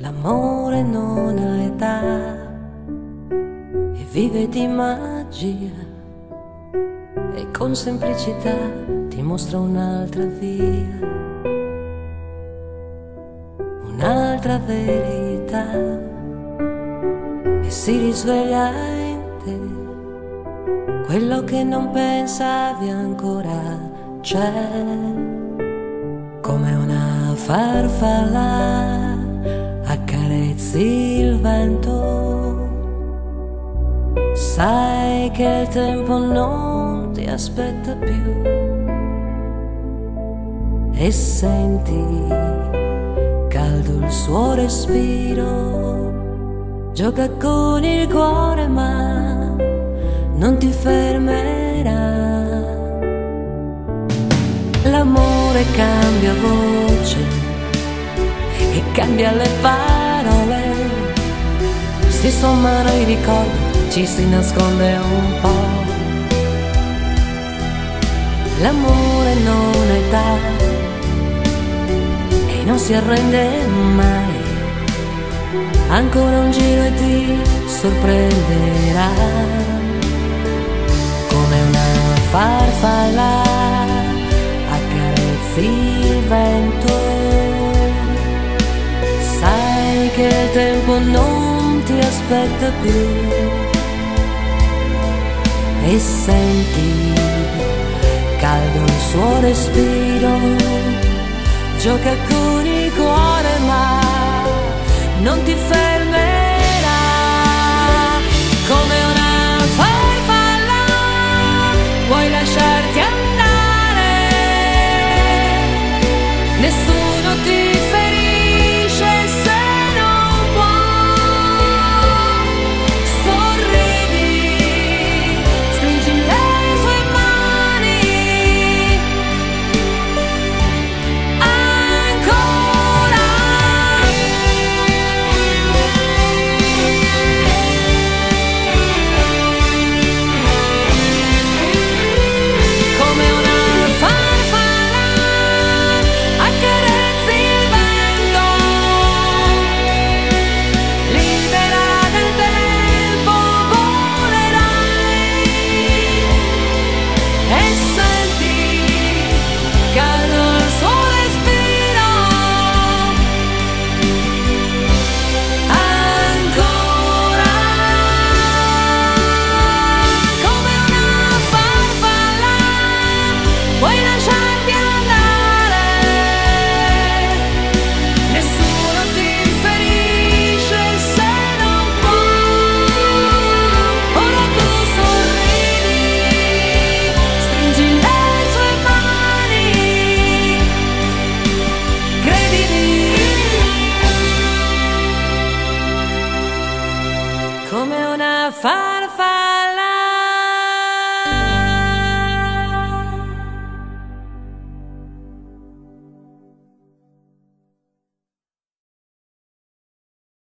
L'amore non ha età e vive di magia, e con semplicità ti mostra un'altra via, un'altra verità, e si risveglia in te quello che non pensavi ancora c'è, come una farfalla accarezzi il vento. Sai che il tempo non ti aspetta più e senti caldo il suo respiro. Gioca con il cuore ma non ti fermerà. L'amore cambia voce e cambia le parole, si sommano i ricordi, ci si nasconde un po'. L'amore non ha età e non si arrende mai, ancora un giro e ti sorprenderà, come una farfalla accarezzi il vento. Sai che il tempo non ti aspetta più e senti caldo il suo respiro. Gioca con il cuore ma non ti fermi.